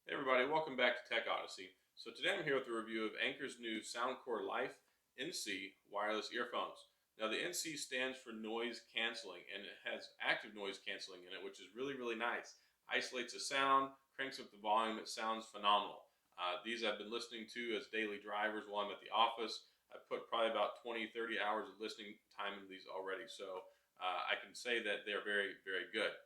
Hey everybody, welcome back to Tech Odyssey. So today I'm here with a review of Anker's new Soundcore Life NC wireless earphones. Now the NC stands for noise canceling, and it has active noise canceling in it, which is really nice. Isolates the sound, cranks up the volume, it sounds phenomenal. These I've been listening to as daily drivers while I'm at the office. I've put probably about 20-30 hours of listening time into these already, so I can say that they're very good.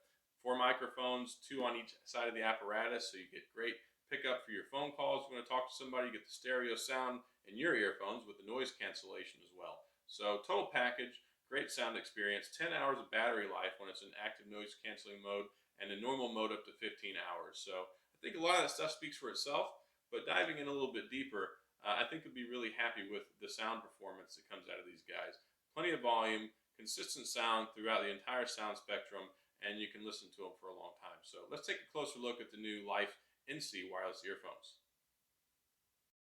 Four microphones, two on each side of the apparatus, so you get great pickup for your phone calls. If you want to talk to somebody, you get the stereo sound in your earphones with the noise cancellation as well. So total package, great sound experience, 10 hours of battery life when it's in active noise canceling mode, and in normal mode up to 15 hours. So I think a lot of that stuff speaks for itself, but diving in a little bit deeper, I think you'll be really happy with the sound performance that comes out of these guys. Plenty of volume, consistent sound throughout the entire sound spectrum, and you can listen to them for a long time. So let's take a closer look at the new Life NC wireless earphones.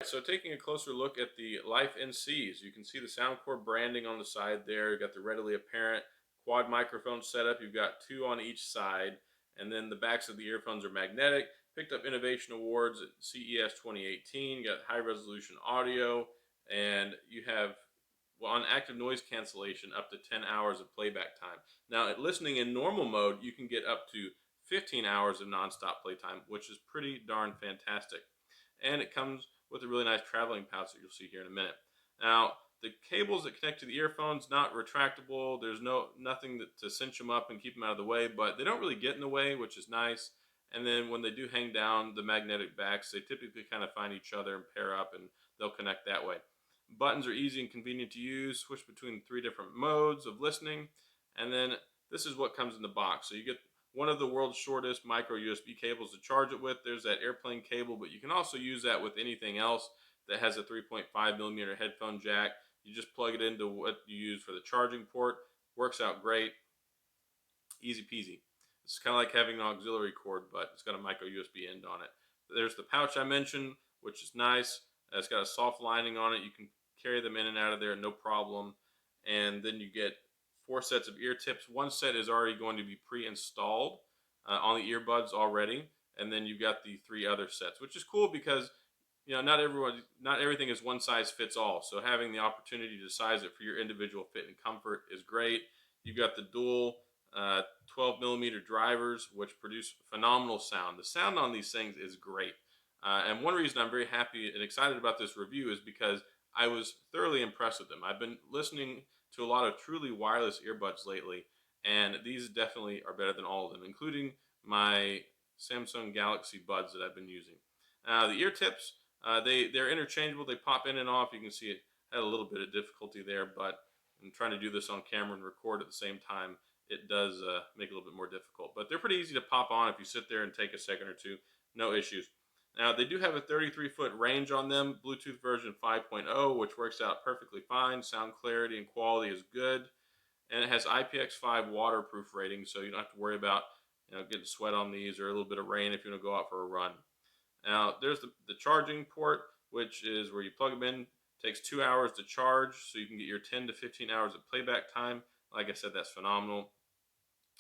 So taking a closer look at the Life NCs, you can see the Soundcore branding on the side there. You've got the readily apparent quad microphone setup. You've got two on each side, and then the backs of the earphones are magnetic. Picked up innovation awards at CES 2018. You got high resolution audio, and you have on active noise cancellation up to 10 hours of playback time. Now, at listening in normal mode, you can get up to 15 hours of nonstop playtime, which is pretty darn fantastic. And it comes with a really nice traveling pouch that you'll see here in a minute. Now, the cables that connect to the earphones, not retractable. There's nothing to cinch them up and keep them out of the way, but they don't really get in the way, which is nice. And then when they do hang down, the magnetic backs, they typically kind of find each other and pair up, and they'll connect that way. Buttons are easy and convenient to use. Switch between 3 different modes of listening. And then this is what comes in the box. So you get one of the world's shortest micro USB cables to charge it with. There's that airplane cable, but you can also use that with anything else that has a 3.5 millimeter headphone jack. You just plug it into what you use for the charging port. Works out great. Easy peasy. It's kind of like having an auxiliary cord, but it's got a micro USB end on it. There's the pouch I mentioned, which is nice. It's got a soft lining on it. You can carry them in and out of there, no problem. And then you get 4 sets of ear tips. One set is already going to be pre-installed on the earbuds already, and then you've got the 3 other sets, which is cool because not everything is one size fits all. So having the opportunity to size it for your individual fit and comfort is great. You've got the dual 12 millimeter drivers, which produce phenomenal sound. The sound on these things is great. And one reason I'm very happy and excited about this review is because I was thoroughly impressed with them. I've been listening to a lot of truly wireless earbuds lately, and these definitely are better than all of them, including my Samsung Galaxy Buds that I've been using. The ear tips, they're interchangeable. They pop in and off. You can see it had a little bit of difficulty there, but I'm trying to do this on camera and record at the same time. It does make it a little bit more difficult, but they're pretty easy to pop on if you sit there and take a second or two. No issues. Now, they do have a 33-foot range on them, Bluetooth version 5.0, which works out perfectly fine. Sound clarity and quality is good. And it has IPX5 waterproof rating, so you don't have to worry about getting sweat on these or a little bit of rain if you want to go out for a run. Now, there's the charging port, which is where you plug them in. It takes 2 hours to charge, so you can get your 10 to 15 hours of playback time. Like I said, that's phenomenal.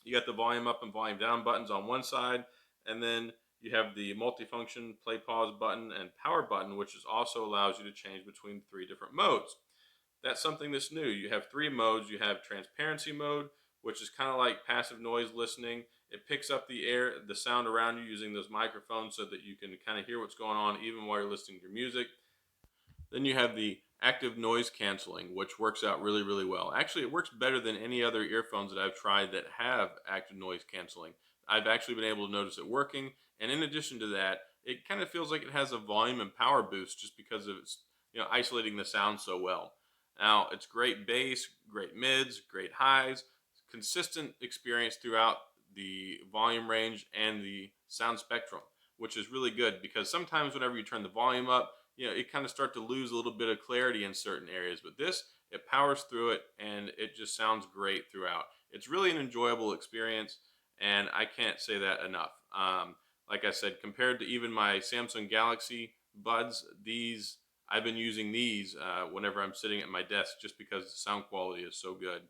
You got the volume up and volume down buttons on one side, and then you have the multifunction play pause button and power button, which also allows you to change between 3 different modes. That's something that's new. You have 3 modes. You have transparency mode, which is kind of like passive noise listening. It picks up the sound around you using those microphones so that you can kind of hear what's going on even while you're listening to your music. Then you have the active noise canceling, which works out really well. Actually, it works better than any other earphones that I've tried that have active noise canceling. I've actually been able to notice it working, and in addition to that, it kind of feels like it has a volume and power boost just because of its isolating the sound so well. Now, it's great bass, great mids, great highs, consistent experience throughout the volume range and the sound spectrum, which is really good because sometimes whenever you turn the volume up, it kind of start to lose a little bit of clarity in certain areas. But this, it powers through it, and it just sounds great throughout. It's really an enjoyable experience, and I can't say that enough. Like I said, compared to even my Samsung Galaxy Buds, I've been using these whenever I'm sitting at my desk just because the sound quality is so good.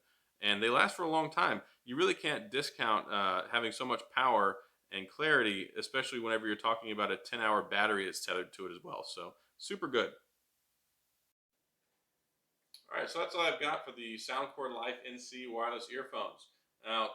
And they last for a long time. You really can't discount having so much power and clarity, especially whenever you're talking about a 10-hour battery that's tethered to it as well. So super good. All right, so that's all I've got for the Soundcore Life NC wireless earphones. Now,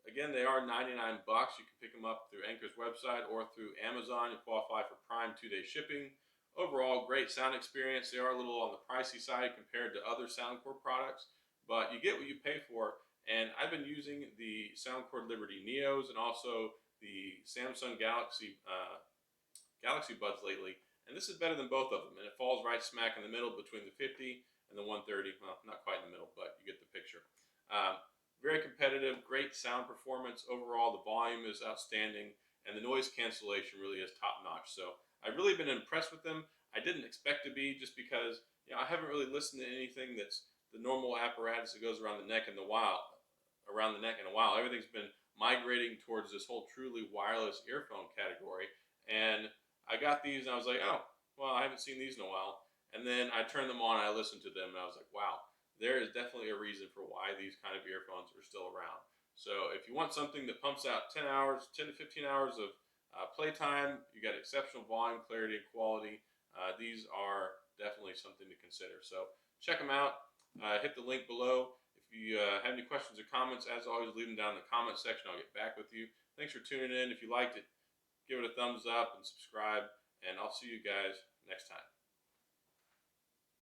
again, they are 99 bucks. You can pick them up through Anker's website or through Amazon. You qualify for Prime 2-day shipping. Overall, great sound experience. They are a little on the pricey side compared to other Soundcore products, but you get what you pay for. And I've been using the Soundcore Liberty Neos and also the Samsung Galaxy Buds lately, and this is better than both of them. And it falls right smack in the middle between the 50 and the 130. Well, not quite in the middle, but you get the picture. Um, Very competitive, great sound performance overall. The volume is outstanding, and the noise cancellation really is top notch. So I've really been impressed with them. I didn't expect to be, just because I haven't really listened to anything that's the normal apparatus that goes around the neck in a while. Everything's been migrating towards this whole truly wireless earphone category, and I got these and I was like, oh, well, I haven't seen these in a while. And then I turned them on and I listened to them and I was like, wow, there is definitely a reason for why these kind of earphones are still around. So if you want something that pumps out 10 hours, 10 to 15 hours of playtime, you got exceptional volume, clarity, and quality. These are definitely something to consider. So check them out. Hit the link below. If you have any questions or comments, as always, leave them down in the comment section. I'll get back with you. Thanks for tuning in. If you liked it, give it a thumbs up and subscribe, and I'll see you guys next time.